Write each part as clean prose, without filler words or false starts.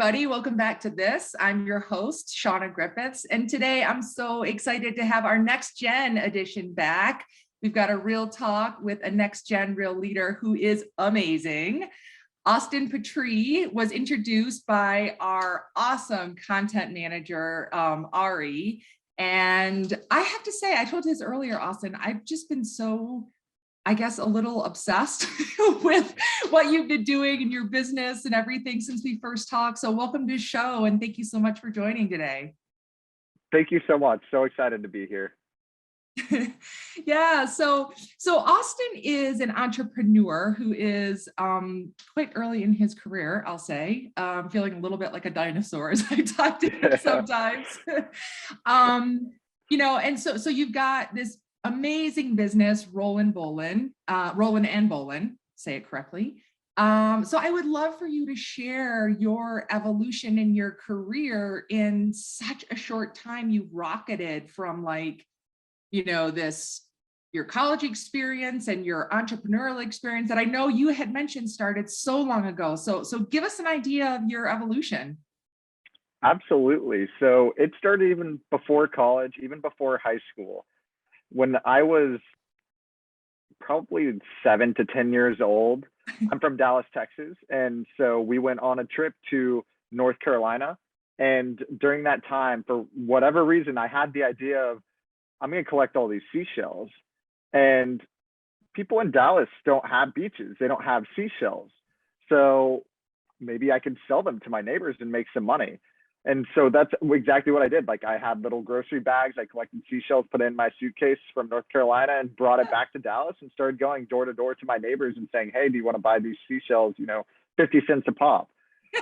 everybody. Welcome back to this. I'm your host, Shauna Griffiths, and today I'm so excited to have our Next Gen edition back. We've got a real talk with a Next Gen real leader who is amazing. Autin Patry was introduced by our awesome content manager, Ari. And I have to say, I told you this earlier, Austin, I've just been so, I guess, a little obsessed with what you've been doing in your business and everything since we first talked. So welcome to the show, and thank you so much for joining today. Thank you so much. So excited to be here. Yeah, so Austin is an entrepreneur who is quite early in his career, I'll say, feeling a little bit like a dinosaur as I talk to him sometimes. And so you've got this amazing business, Rollin and Bowlin, say it correctly. So I would love for you to share your evolution in your career in such a short time. You rocketed from your college experience and your entrepreneurial experience that I know you had mentioned started so long ago. So give us an idea of your evolution. Absolutely. So it started even before college, even before high school. When I was probably 7 to 10 years old, I'm from Dallas, Texas. And so we went on a trip to North Carolina. And during that time, for whatever reason, I had the idea of, I'm going to collect all these seashells. And people in Dallas don't have beaches. They don't have seashells. So maybe I could sell them to my neighbors and make some money. And so that's exactly what I did. Like, I had little grocery bags. I collected seashells, put it in my suitcase from North Carolina, and brought it back to Dallas and started going door to door to my neighbors and saying, hey, do you want to buy these seashells, 50 cents a pop?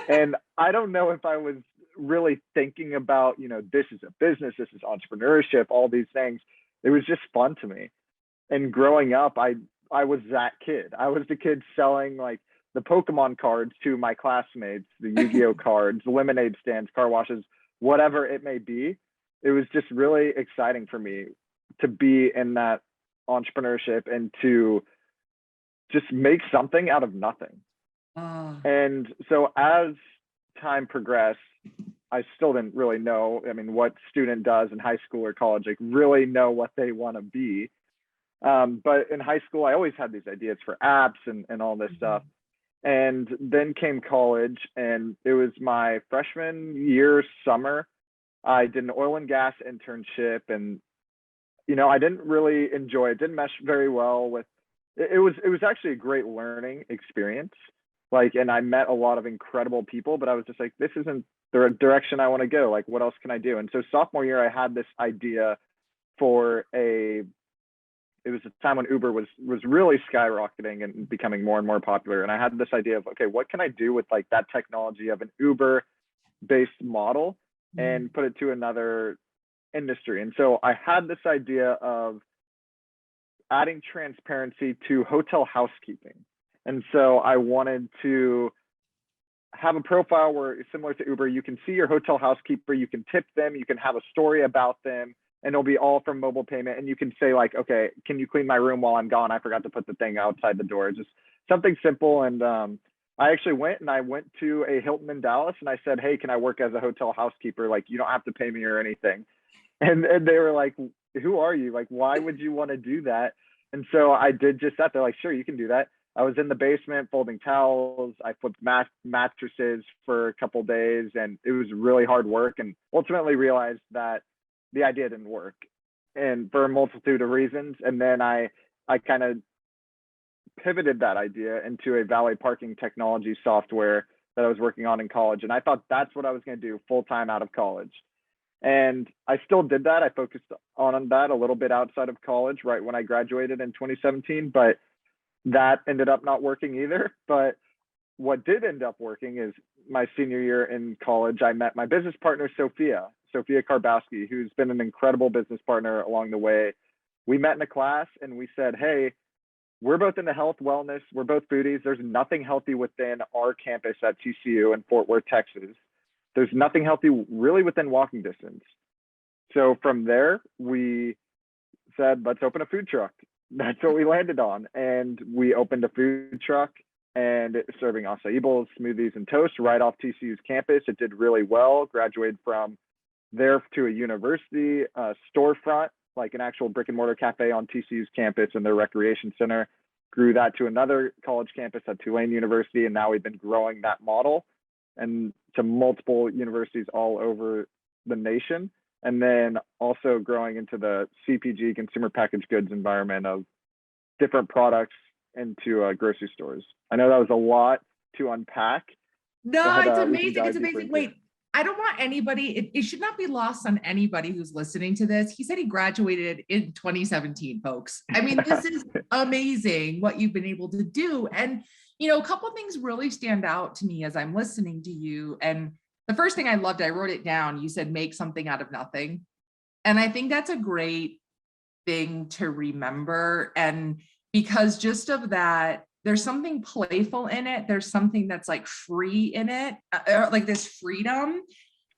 And I don't know if I was really thinking about, this is a business, this is entrepreneurship, all these things. It was just fun to me. And growing up, I was that kid. I was the kid selling the Pokemon cards to my classmates, the Yu-Gi-Oh cards, lemonade stands, car washes, whatever it may be. It was just really exciting for me to be in that entrepreneurship and to just make something out of nothing. And so as time progressed, I still didn't really know, what student does in high school or college, really know what they want to be. But in high school, I always had these ideas for apps and all this stuff. And then came college, and it was my freshman year summer. I did an oil and gas internship, and I didn't really enjoy it. Didn't mesh very well with it. It was actually a great learning experience. And I met a lot of incredible people, but I was just like, this isn't the direction I want to go. What else can I do? And so sophomore year, I had this idea for it was a time when Uber was really skyrocketing and becoming more and more popular. And I had this idea of, okay, what can I do with that technology of an Uber based model and put it to another industry? And so I had this idea of adding transparency to hotel housekeeping. And so I wanted to have a profile where, similar to Uber, you can see your hotel housekeeper, you can tip them, you can have a story about them, and it'll be all from mobile payment. And you can say okay, can you clean my room while I'm gone? I forgot to put the thing outside the door. Just something simple. And I actually went to a Hilton in Dallas, and I said, hey, can I work as a hotel housekeeper? You don't have to pay me or anything. And they were like, who are you? Why would you want to do that? And so I did just that. They're like, sure, you can do that. I was in the basement folding towels. I flipped mattresses for a couple of days, and it was really hard work, and ultimately realized that the idea didn't work, and for a multitude of reasons. And then I kind of pivoted that idea into a valet parking technology software that I was working on in college. And I thought that's what I was going to do full-time out of college. And I still did that. I focused on that a little bit outside of college right when I graduated in 2017, but that ended up not working either. But what did end up working is my senior year in college, I met my business partner, Sophia Karbowski, who's been an incredible business partner along the way. We met in a class, and we said, hey, we're both into health, wellness. We're both foodies. There's nothing healthy within our campus at TCU in Fort Worth, Texas. There's nothing healthy really within walking distance. So from there, we said, let's open a food truck. That's what we landed on. And we opened a food truck and serving acai bowls, smoothies, and toast right off TCU's campus. It did really well. Graduated from there to a university storefront, like an actual brick and mortar cafe on TCU's campus and their recreation center. Grew that to another college campus at Tulane University, and now we've been growing that model and to multiple universities all over the nation. And then also growing into the CPG, consumer packaged goods environment of different products into grocery stores. I know that was a lot to unpack. No, But, it's we can amazing. dive It's deeper amazing. into Wait, it. I don't want anybody, it should not be lost on anybody who's listening to this. He said he graduated in 2017, folks. I mean, this is amazing what you've been able to do. And, you know, a couple of things really stand out to me as I'm listening to you. And the first thing I loved, I wrote it down. You said, make something out of nothing. And I think that's a great thing to remember. And because just of that, there's something playful in it. There's something that's like free in it, like this freedom.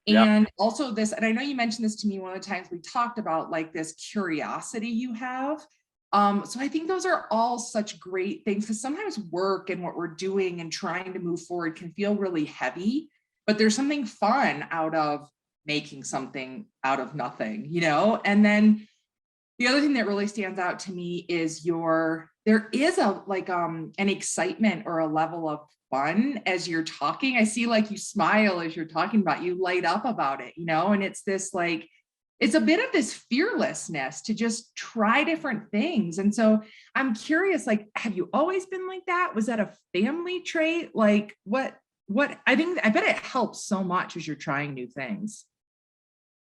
Yeah. And also this, and I know you mentioned this to me one of the times we talked about, like this curiosity you have. So I think those are all such great things, because sometimes work and what we're doing and trying to move forward can feel really heavy, but there's something fun out of making something out of nothing, you know? And then the other thing that really stands out to me is there is a like an excitement or a level of fun as you're talking. I see like you smile as you're talking about, you light up about it, you know, and it's this like, it's a bit of this fearlessness to just try different things. And so I'm curious, like, have you always been like that? Was that a family trait? Like what I bet it helps so much as you're trying new things.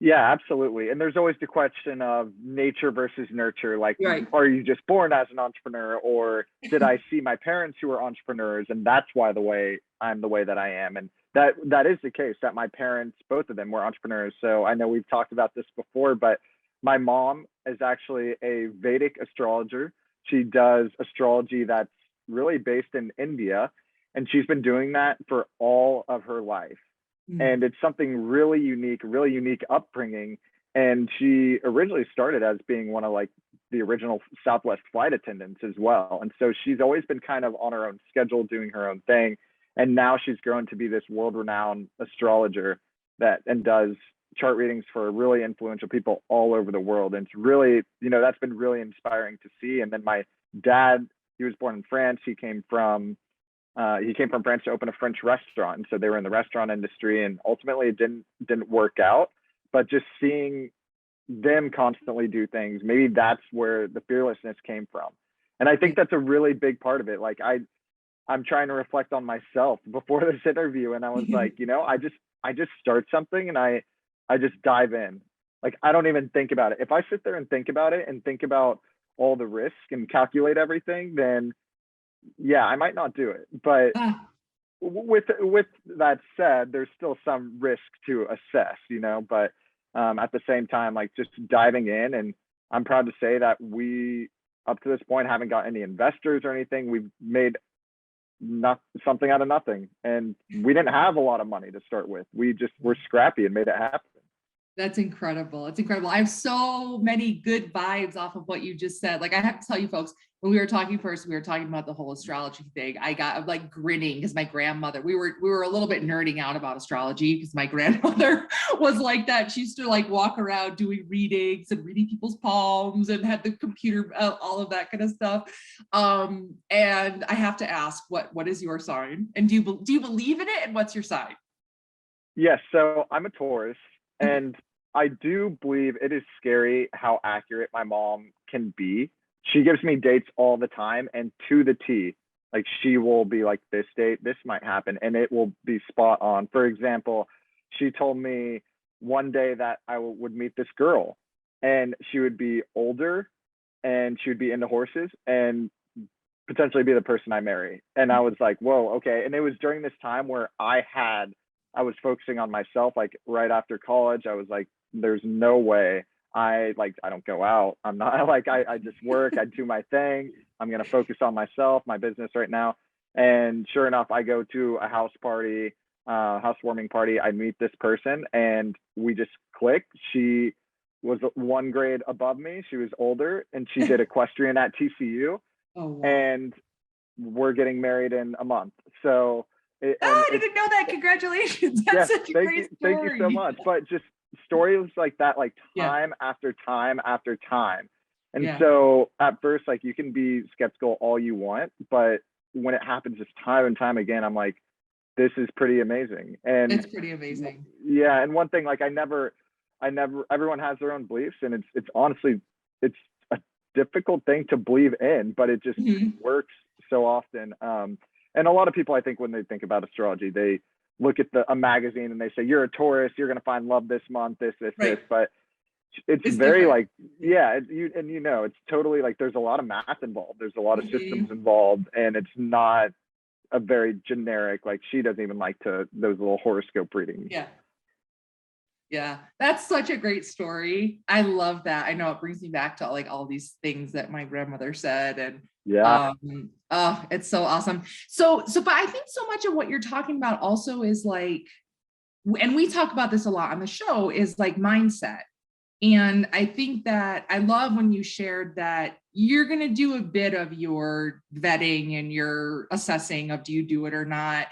Yeah, absolutely. And there's always the question of nature versus nurture. Like, Right. are you just born as an entrepreneur, or did I see my parents who were entrepreneurs, and that's why I'm the way that I am? And that is the case, that my parents, both of them, were entrepreneurs. So I know we've talked about this before, but my mom is actually a Vedic astrologer. She does astrology that's really based in India, and she's been doing that for all of her life. And it's something really unique upbringing. And she originally started as being one of like the original Southwest flight attendants as well. And so she's always been kind of on her own schedule, doing her own thing. And now she's grown to be this world-renowned astrologer and does chart readings for really influential people all over the world. And it's really, that's been really inspiring to see. And then my dad, he was born in France. He came from France to open a French restaurant. And so they were in the restaurant industry, and ultimately it didn't work out. But just seeing them constantly do things, maybe that's where the fearlessness came from. And I think that's a really big part of it. Like I'm trying to reflect on myself before this interview, and I was like, I just start something and I just dive in. Like, I don't even think about it. If I sit there and think about it and think about all the risk and calculate everything, then yeah, I might not do it. But with that said, there's still some risk to assess, but at the same time, like, just diving in. And I'm proud to say that we, up to this point, haven't got any investors or anything. We've made something out of nothing, and we didn't have a lot of money to start with. We just were scrappy and made it happen. That's incredible. It's incredible. I have so many good vibes off of what you just said. Like, I have to tell you folks, when we were talking first, we were talking about the whole astrology thing. I got like grinning because my grandmother, we were a little bit nerding out about astrology because my grandmother was like that. She used to like walk around doing readings and reading people's palms and had the computer, all of that kind of stuff. And I have to ask, what is your sign? And do you believe in it? And what's your sign? Yes. So I'm a Taurus. And I do believe it is scary how accurate my mom can be. She gives me dates all the time, and to the T. Like, she will be like, this date, this might happen, and it will be spot on. For example, she told me one day that I would meet this girl, and she would be older, and she would be into horses, and potentially be the person I marry. And I was like, whoa, okay. And it was during this time where I was focusing on myself. Like, right after college, I was like, there's no way I don't go out. I'm not like, I just work, I do my thing. I'm going to focus on myself, my business right now. And sure enough, I go to a housewarming party. I meet this person and we just clicked. She was one grade above me. She was older, and she did equestrian at TCU. Oh, wow. And we're getting married in a month. So Oh, I didn't know that. Congratulations. That's yes, such a great thank you so story. much. But just stories like that, like Yeah. time after time after time. And Yeah. so at first, like, you can be skeptical all you want, but when it happens just time and time again, I'm like, this is pretty amazing. And It's pretty amazing. yeah, and one thing, like, everyone has their own beliefs, and it's honestly, it's a difficult thing to believe in, but it just Mhm. works so often. And a lot of people, I think, when they think about astrology, they look at a magazine and they say, you're a Taurus, you're going to find love this month, this, Right. but it's It's very different. like, yeah, it's totally like, there's a lot of math involved, there's a lot of systems Mhm. involved, and it's not a very generic, like, she doesn't even like those little horoscope readings. Yeah. Yeah, that's such a great story. I love that. I know it brings me back to like all these things that my grandmother said, and Yeah. oh, it's so awesome. But I think so much of what you're talking about also is like, and we talk about this a lot on the show, is like mindset. And I think that I love when you shared that you're going to do a bit of your vetting and your assessing of do you do it or not.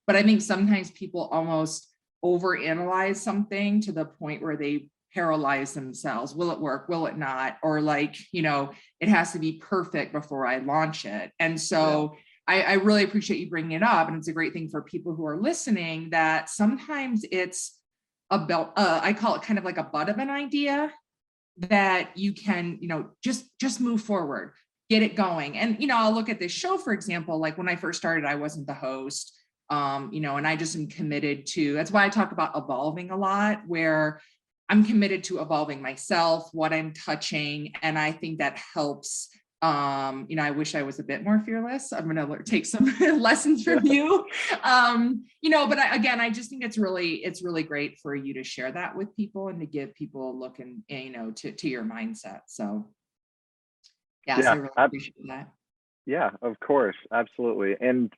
But I think sometimes people almost overanalyze something to the point where they paralyze themselves. Will it work? Will it not? Or like, it has to be perfect before I launch it. And so I really appreciate you bringing it up. And it's a great thing for people who are listening that sometimes it's about, I call it kind of like a butt of an idea that you can, just move forward, get it going. And, I'll look at this show, for example, like when I first started, I wasn't the host, and I just am committed to, that's why I talk about evolving a lot, where I'm committed to evolving myself, what I'm touching. And I think that helps. I wish I was a bit more fearless. I'm going to take some lessons from you. But again, I just think it's really great for you to share that with people and to give people a look and to your mindset. So yes, I Yeah. really appreciate that. Yeah, of course. Absolutely. And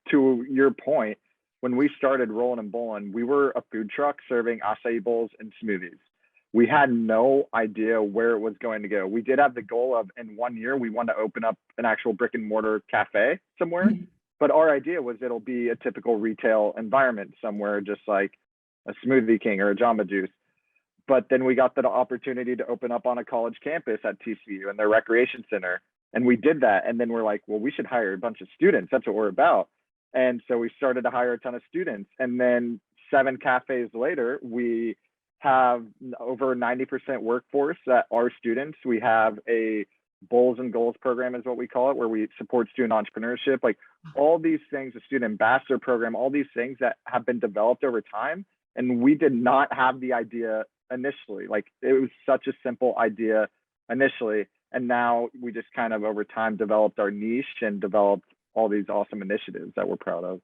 to your point, when we started Rollin and Bowlin, we were a food truck serving acai bowls and smoothies. We had no idea where it was going to go. We did have the goal of, in 1 year, we wanted to open up an actual brick and mortar cafe somewhere. Mhm. But our idea was it'll be a typical retail environment somewhere, just like a Smoothie King or a Jamba Juice. But then we got the opportunity to open up on a college campus at TCU and their recreation center. And we did that. And then we're like, well, we should hire a bunch of students. That's what we're about. And so we started to hire a ton of students. And then 7 cafes later, we have over 90% workforce that are students. We have a Bowls and Goals program is what we call it, where we support student entrepreneurship, like all these things, a student ambassador program, all these things that have been developed over time. And we did not have the idea initially. Like, it was such a simple idea initially. And now we just kind of over time developed our niche and developed all these awesome initiatives that we're proud of.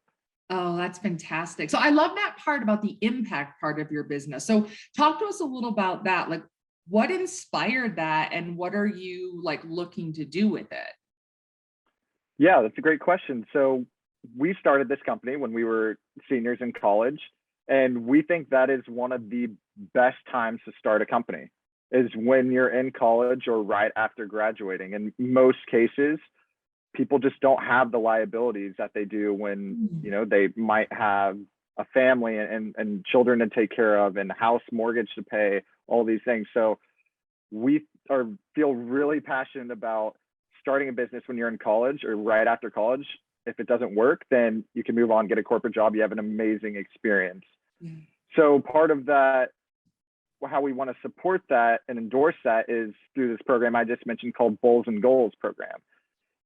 Oh, that's fantastic. So I love that part about the impact part of your business. So talk to us a little about that. Like, what inspired that and what are you like looking to do with it? Yeah, that's a great question. So we started this company when we were seniors in college, and we think that is one of the best times to start a company is when you're in college or right after graduating. In most cases, people just don't have the liabilities that they do when, they might have a family and children to take care of and house mortgage to pay, all these things. So we feel really passionate about starting a business when you're in college or right after college. If it doesn't work, then you can move on, get a corporate job. You have an amazing experience. Yeah. So part of that, how we want to support that and endorse that is through this program I just mentioned called Bowls and Goals program.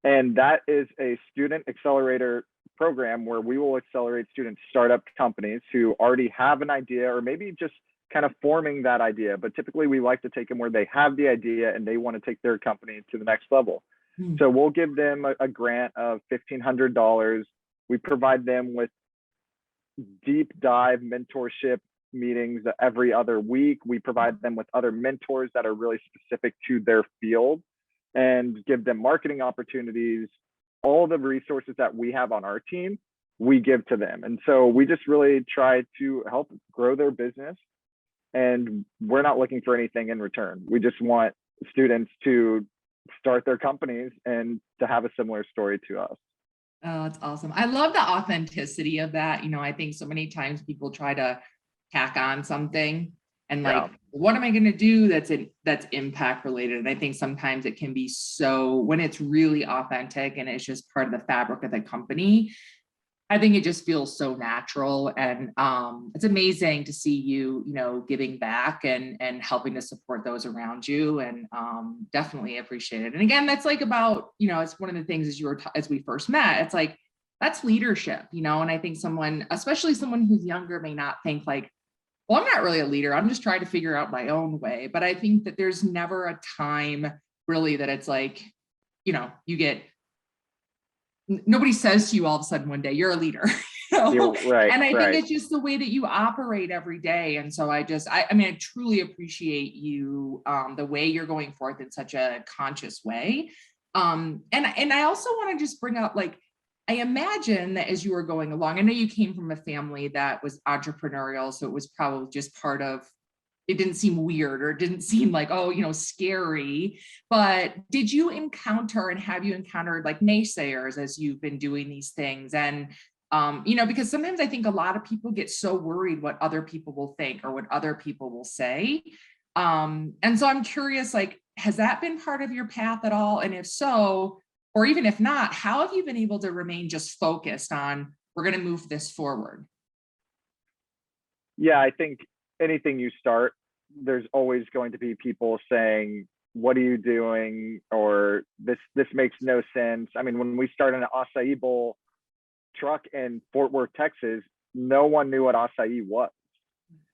And that is a student accelerator program where we will accelerate students startup companies who already have an idea or maybe just kind of forming that idea. But typically we like to take them where they have the idea and they want to take their company to the next level. Hmm. So we'll give them a grant of $1,500. We provide them with deep dive mentorship meetings every other week. We provide them with other mentors that are really specific to their field and give them marketing opportunities. All the resources that we have on our team, we give to them. And so we just really try to help grow their business. And we're not looking for anything in return. We just want students to start their companies and to have a similar story to us. Oh, that's awesome. I love the authenticity of that. I think so many times people try to tack on something and Yeah. like, what am I going to do that's impact related? And I think sometimes it can be so when it's really authentic and it's just part of the fabric of the company. I think it just feels so natural, and it's amazing to see you, giving back and helping to support those around you, and definitely appreciate it. And again, that's like about, it's one of the things as we first met. It's like that's leadership, and I think especially someone who's younger, may not think like, well, I'm not really a leader. I'm just trying to figure out my own way. But I think that there's never a time really that it's like, you get nobody says to you all of a sudden one day, you're a leader. You're right, And I think right. it's just the way that you operate every day. And so I truly appreciate you, the way you're going forth in such a conscious way. And I also want to just bring up, like, I imagine that as you were going along, I know you came from a family that was entrepreneurial, so it was probably just part of, it didn't seem weird, or it didn't seem like, oh, scary. But did you encounter, and have you encountered, like, naysayers as you've been doing these things? And because sometimes I think a lot of people get so worried what other people will think or what other people will say. And so I'm curious, like, has that been part of your path at all? And if so, or even if not, how have you been able to remain just focused on, we're going to move this forward? Yeah, I think anything you start, there's always going to be people saying, what are you doing? Or this makes no sense. I mean, when we started an acai bowl truck in Fort Worth, Texas, no one knew what acai was.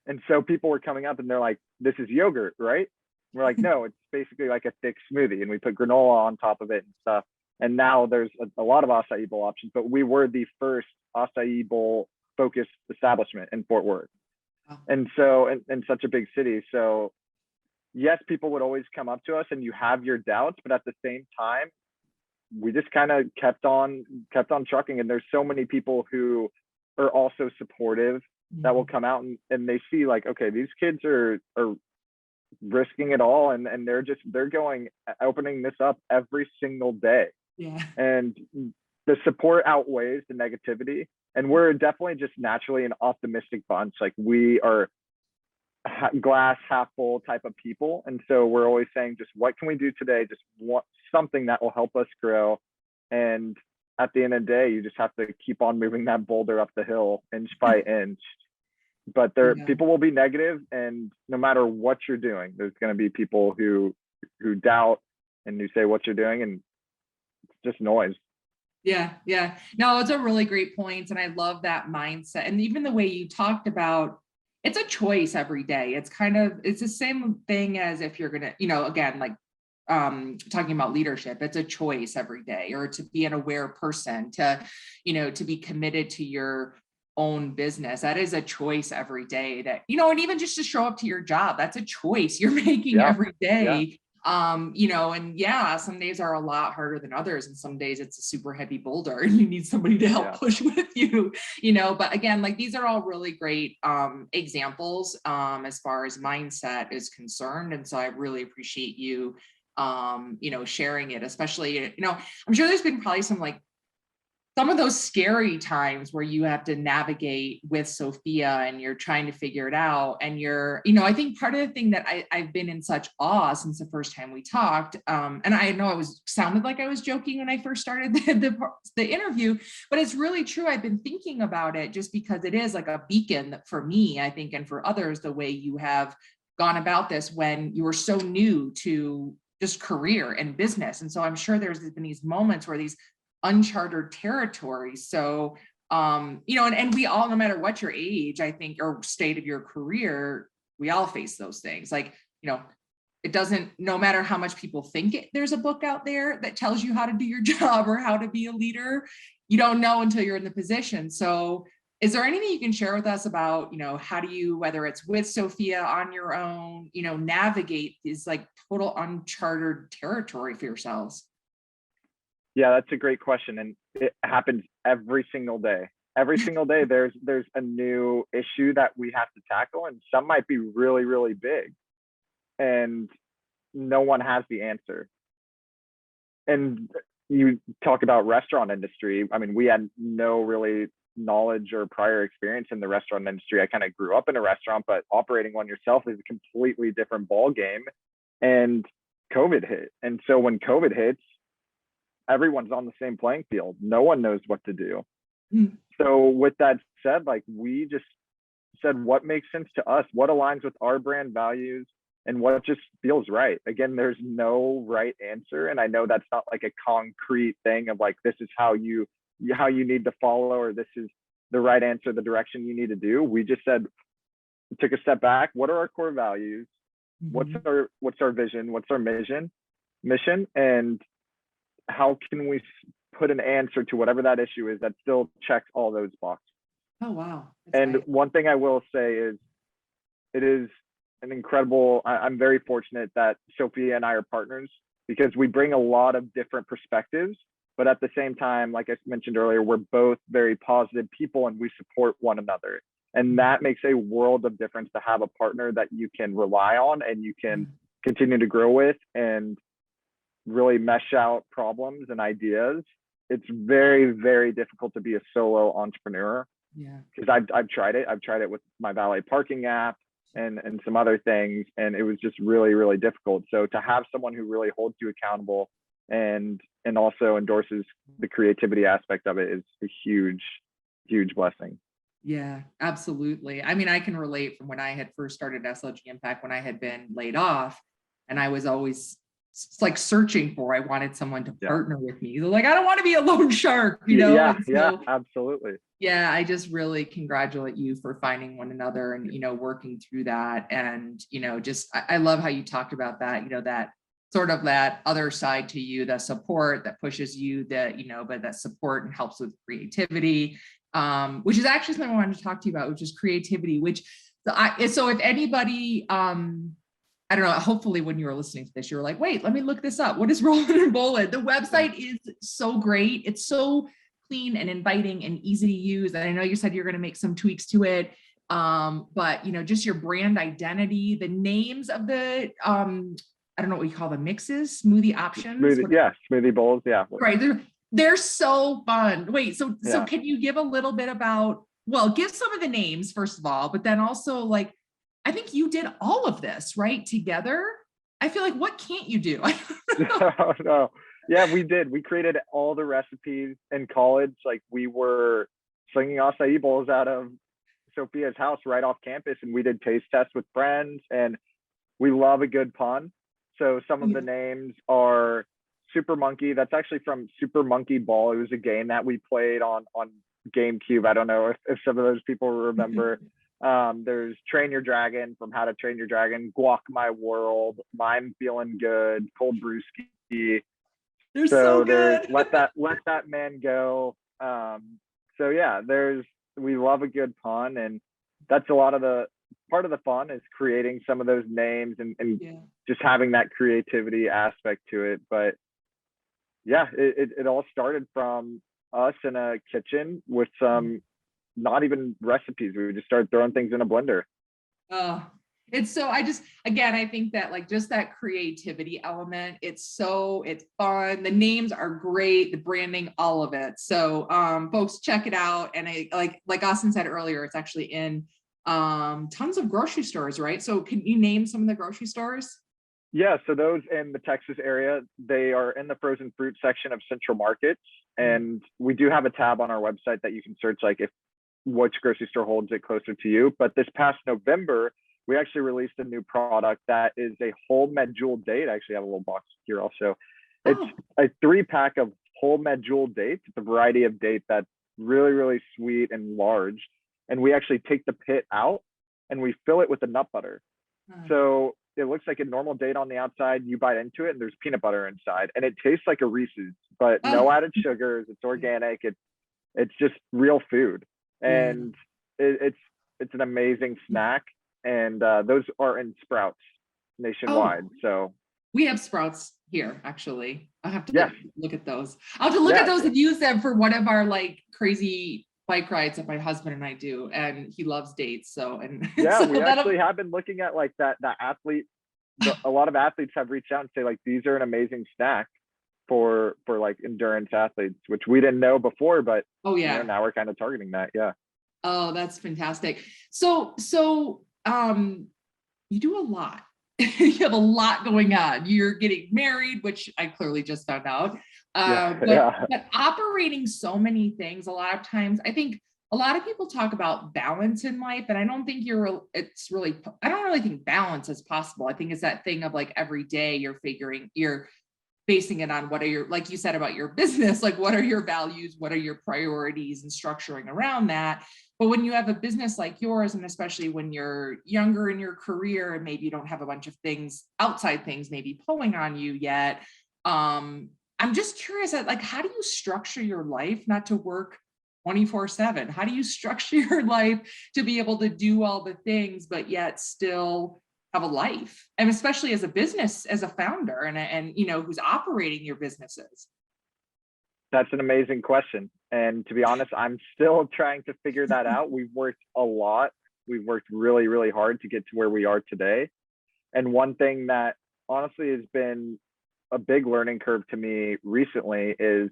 And so people were coming up and they're like, this is yogurt, right? We're like, no, it's basically like a thick smoothie. And we put granola on top of it and stuff. And now there's a lot of acai bowl options, but we were the first acai bowl focused establishment in Fort Worth. And so in such a big city. So yes, people would always come up to us and you have your doubts, but at the same time, we just kind of kept on trucking. And there's so many people who are also supportive that will come out and they see, like, okay, these kids are risking it all, and they're going, opening this up every single day. Yeah. And the support outweighs the negativity. And we're definitely just naturally an optimistic bunch. Like, we are glass half full type of people. And so we're always saying, just what can we do today? Just want something that will help us grow. And at the end of the day, you just have to keep on moving that boulder up the hill inch by inch. But people will be negative, and no matter what you're doing, there's going to be people who doubt and who say what you're doing, and it's just noise. Yeah. Yeah. No, it's a really great point. And I love that mindset. And even the way you talked about, it's a choice every day. It's the same thing as if you're going to, again, like, talking about leadership, it's a choice every day, or to be an aware person, to be committed to your own business. That is a choice every day, that, and even just to show up to your job, that's a choice you're making every day. And some days are a lot harder than others, and some days it's a super heavy boulder and you need somebody to help push with you. But again, like, these are all really great examples as far as mindset is concerned. And so I really appreciate you sharing it, especially, I'm sure there's been probably some of those scary times where you have to navigate with Sophia and you're trying to figure it out. And I think part of the thing that I've been in such awe since the first time we talked, and I know sounded like I was joking when I first started the interview, but it's really true. I've been thinking about it just because it is like a beacon for me, I think, and for others, the way you have gone about this when you were so new to just career and business. And so I'm sure there's been these moments where these uncharted territories. So, and we all, no matter what your age, I think, or state of your career, we all face those things. Like, it doesn't, no matter how much people think there's a book out there that tells you how to do your job or how to be a leader, you don't know until you're in the position. So is there anything you can share with us about, how do you, whether it's with Sophia on your own, navigate these like total uncharted territory for yourselves? Yeah, that's a great question. And it happens every single day. Every single day, there's a new issue that we have to tackle, and some might be really, really big, and no one has the answer. And you talk about restaurant industry. I mean, we had no really knowledge or prior experience in the restaurant industry. I kind of grew up in a restaurant, but operating one yourself is a completely different ball game. And COVID hit. And so when COVID hits, everyone's on the same playing field. No one knows what to do. Mm. So with that said, like we just said what makes sense to us, what aligns with our brand values, and what just feels right. Again, there's no right answer. And I know that's not like a concrete thing of like, this is how you need to follow, or this is the right answer, the direction you need to do. We just said, took a step back. What are our core values? Mhm. What's our vision? What's our mission? And how can we put an answer to whatever that issue is that still checks all those boxes? Oh, wow. That's And nice. one thing I will say is it is an incredible, I'm very fortunate that Sophia and I are partners because we bring a lot of different perspectives, but at the same time, like I mentioned earlier, we're both very positive people and we support one another. And that makes a world of difference to have a partner that you can rely on and you can continue to grow with and really mesh out problems and ideas. It's very, very difficult to be a solo entrepreneur. Yeah. Because I've tried it. I've tried it with my valet parking app and some other things, and it was just really, really difficult. So to have someone who really holds you accountable and also endorses the creativity aspect of it is a huge, huge blessing. Yeah, absolutely. I mean, I can relate from when I had first started SLG Impact, when I had been laid off, and I was always like searching for, I wanted someone to Yeah. partner with me. Like, I don't want to be a lone shark, Yeah, And yeah, so, absolutely. yeah, I just really congratulate you for finding one another and, working through that. And, just, I love how you talked about that, that sort of that other side to you, the support that pushes you, that, but that support and helps with creativity, which is actually something I wanted to talk to you about, which is creativity, which so if anybody, I don't know, hopefully when you were listening to this, you were like, wait, let me look this up. What is Rollin and Bowlin? The website is so great. It's so clean and inviting and easy to use. And I know you said you're going to make some tweaks to it. But just your brand identity, the names of the, I don't know what you call the mixes, smoothie options. Smoothie bowls. Yeah. Right. They're so fun. Wait, so can you give a little bit about, well, give some of the names first of all, but then also like, I think you did all of this, right? Together. I feel like, what can't you do? No. Yeah, we did. We created all the recipes in college. Like we were slinging acai bowls out of Sophia's house right off campus, and we did taste tests with friends, and we love a good pun. So some of the names are Super Monkey. That's actually from Super Monkey Ball. It was a game that we played on GameCube. I don't know if some of those people remember. There's Train Your Dragon from How to Train Your Dragon, Guac My World, I'm Feeling Good, Cold Brewski. They're so good. There's Let That Man Go. So yeah, we love a good pun, and that's a lot of the part of the fun is creating some of those names and just having that creativity aspect to it. But yeah, it all started from us in a kitchen with some not even recipes. We just started throwing things in a blender. It's so, I think that like just that creativity element, it's fun. The names are great, the branding, all of it. So folks, check it out. And like Austin said earlier, it's actually in tons of grocery stores, right? So can you name some of the grocery stores? Yeah, so those in the Texas area, they are in the frozen fruit section of Central Markets. And we do have a tab on our website that you can search like which grocery store holds it closer to you. But this past November, we actually released a new product that is a whole Medjool date. I actually have a little box here also. It's a 3-pack of whole Medjool dates. It's a variety of date that's really, really sweet and large. And we actually take the pit out and we fill it with the nut butter. So it looks like a normal date on the outside. You bite into it and there's peanut butter inside, and it tastes like a Reese's, but no added sugars. It's organic. It's just real food, and it's an amazing snack. And those are in Sprouts nationwide. So we have Sprouts here, actually. I'll have to look at those. I'll have to look at those and use them for one of our like crazy bike rides that my husband and I do, and he loves dates. So we actually have been looking at like that athlete. A lot of athletes have reached out and say like, these are an amazing snack like endurance athletes, which we didn't know before, but Oh yeah. now we're kind of targeting that. Yeah. Oh, that's fantastic. So you do a lot. You have a lot going on. You're getting married, which I clearly just found out. Yeah. But operating so many things, a lot of times, I think a lot of people talk about balance in life, and I don't think I don't really think balance is possible. I think it's that thing of like every day you're basing it on what are your, like you said about your business, like what are your values, what are your priorities, and structuring around that. But when you have a business like yours, and especially when you're younger in your career and maybe you don't have a bunch of things, outside things maybe pulling on you yet, I'm just curious, like, how do you structure your life not to work 24/7? How do you structure your life to be able to do all the things, but yet still have a life? And especially as a business, as a founder and who's operating your businesses. That's an amazing question. And to be honest, I'm still trying to figure that out. We've worked a lot. We've worked really, really hard to get to where we are today. And one thing that honestly has been a big learning curve to me recently is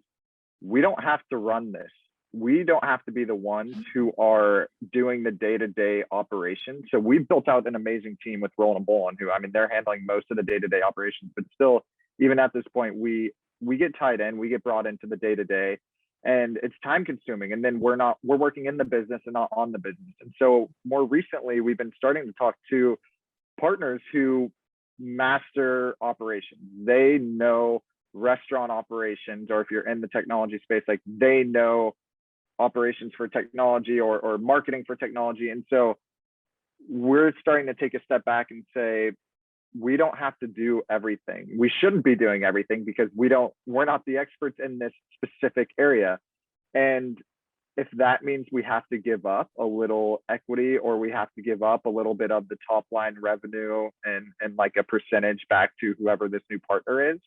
we don't have to run this. We don't have to be the ones who are doing the day-to-day operations. So we've built out an amazing team with Rollin and Bowlin, who, I mean, they're handling most of the day-to-day operations, but still, even at this point, we get tied in, we get brought into the day-to-day, and it's time consuming. And then we're working in the business and not on the business. And so more recently, we've been starting to talk to partners who master operations. They know restaurant operations, or if you're in the technology space, like they know operations for technology or marketing for technology. And so we're starting to take a step back and say, we don't have to do everything. We shouldn't be doing everything because we're not the experts in this specific area. And if that means we have to give up a little equity, or we have to give up a little bit of the top line revenue and like a percentage back to whoever this new partner is,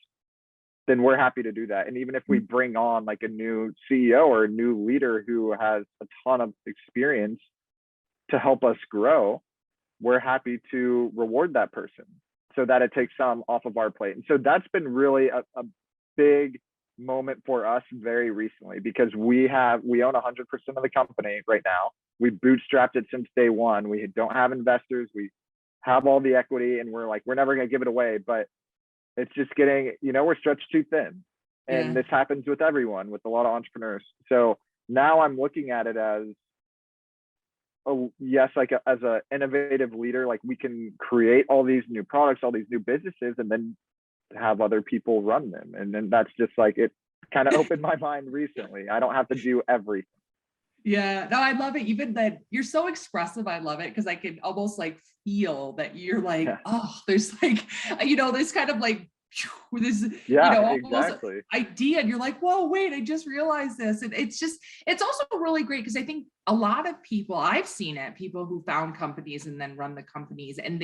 then we're happy to do that. And even if we bring on like a new CEO or a new leader who has a ton of experience to help us grow, we're happy to reward that person so that it takes some off of our plate. And so that's been really a big moment for us very recently, because we own 100% of the company right now. We bootstrapped it since day one. We don't have investors. We have all the equity, and we're never going to give it away, but it's just getting, we're stretched too thin. And this happens with everyone, with a lot of entrepreneurs. So now I'm looking at it as, as an innovative leader, like we can create all these new products, all these new businesses, and then have other people run them. And then that's just like, it kind of opened my mind recently. I don't have to do everything. Yeah, no, I love it. Even that you're so expressive. I love it because I can almost like feel that you're like, oh, there's like, this kind of like this, exactly. idea. And you're like, whoa, wait, I just realized this. And it's also really great because I think a lot of people, I've seen it, people who found companies and then run the companies, and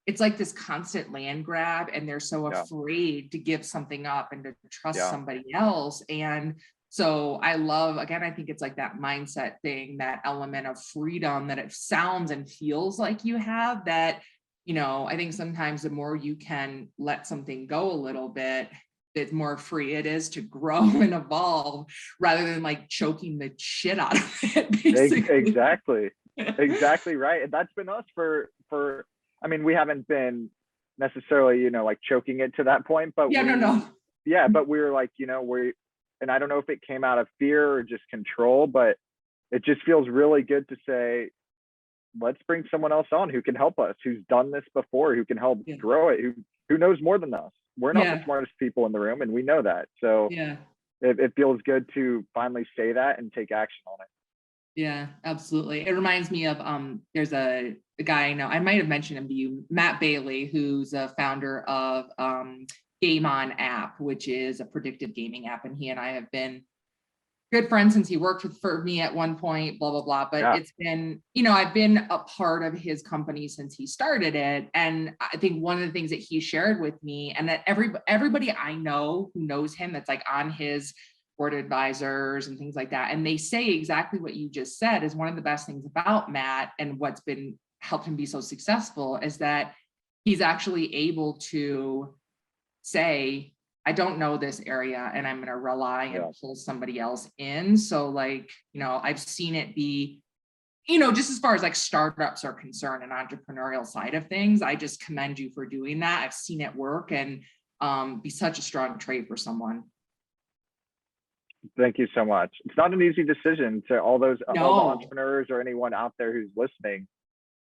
it's like this constant land grab, and they're so afraid to give something up and to trust somebody else. And so I think it's like that mindset thing, that element of freedom that it sounds and feels like you have, that, I think sometimes the more you can let something go a little bit, the more free it is to grow and evolve, rather than like choking the shit out of it, basically. Exactly right. And that's been us for I mean, we haven't been necessarily, like choking it to that point, but but we were like, and I don't know if it came out of fear or just control, but it just feels really good to say, let's bring someone else on who can help us, who's done this before, who can help grow it, who knows more than us. We're not the smartest people in the room, and we know that. So it feels good to finally say that and take action on it. Yeah, absolutely. It reminds me of, there's a guy I know, I might have mentioned him to you, Matt Bailey, who's a founder of Game On app, which is a predictive gaming app. And he and I have been good friends since he worked for me at one point, blah, blah, blah. But it's been, I've been a part of his company since he started it. And I think one of the things that he shared with me, and that everybody I know who knows him, that's like on his board of advisors and things like that, and they say exactly what you just said, is one of the best things about Matt and what's been helped him be so successful is that he's actually able to say, I don't know this area and I'm going to rely and pull somebody else in. So like, I've seen it be, just as far as like startups are concerned and entrepreneurial side of things, I just commend you for doing that. I've seen it work and be such a strong trait for someone. Thank you so much. It's not an easy decision to all the entrepreneurs or anyone out there who's listening.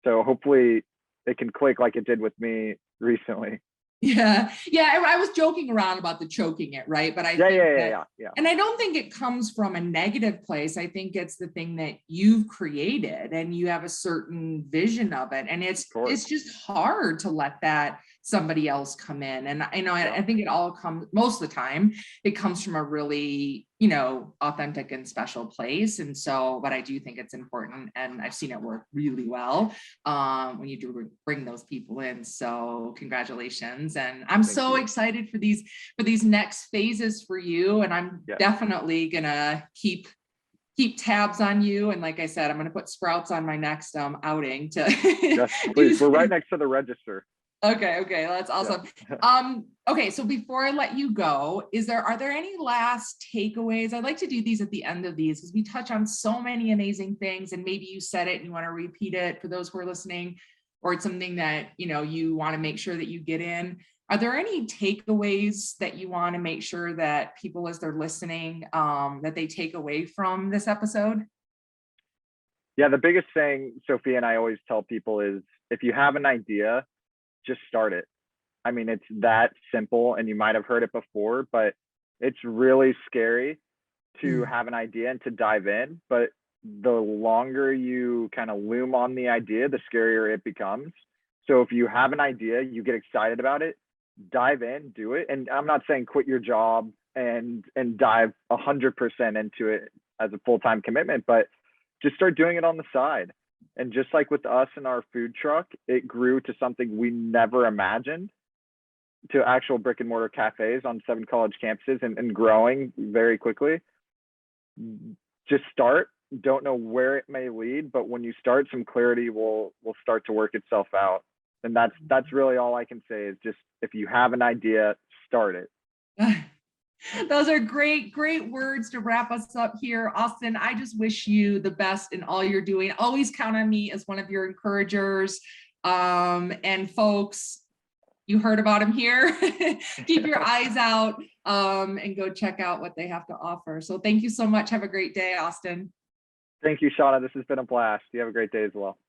So hopefully it can click like it did with me recently. Yeah. I was joking around about the choking it, right? But I think and I don't think it comes from a negative place. I think it's the thing that you've created and you have a certain vision of it. And it's just hard to let that somebody else come in. And I think it all comes, most of the time, it comes from a really, authentic and special place. And so, but I do think it's important, and I've seen it work really well when you do bring those people in. So congratulations. And I'm so excited for these next phases for you. And I'm definitely gonna keep tabs on you. And like I said, I'm going to put Sprouts on my next outing to yes, please. We're right next to the register. Okay, that's awesome. Yeah. Okay, so before I let you go, are there any last takeaways? I like to do these at the end of these because we touch on so many amazing things, and maybe you said it and you want to repeat it for those who are listening, or it's something that you want to make sure that you get in. Are there any takeaways that you want to make sure that people, as they're listening, that they take away from this episode? Yeah, the biggest thing, Sophia, and I always tell people is if you have an idea, just start it. I mean, it's that simple, and you might have heard it before, but it's really scary to have an idea and to dive in. But the longer you kind of loom on the idea, the scarier it becomes. So if you have an idea, you get excited about it, dive in, do it. And I'm not saying quit your job and dive 100% into it as a full-time commitment, but just start doing it on the side. And just like with us and our food truck, it grew to something we never imagined, to actual brick and mortar cafes on 7 college campuses and growing very quickly. Just start. Don't know where it may lead, but when you start, some clarity will start to work itself out. And that's really all I can say is just, if you have an idea, start it. Those are great words to wrap us up here. Austin, I just wish you the best in all you're doing. Always count on me as one of your encouragers. And folks, you heard about him here. Keep your eyes out and go check out what they have to offer. So thank you so much. Have a great day, Austin. Thank you, Shauna. This has been a blast. You have a great day as well.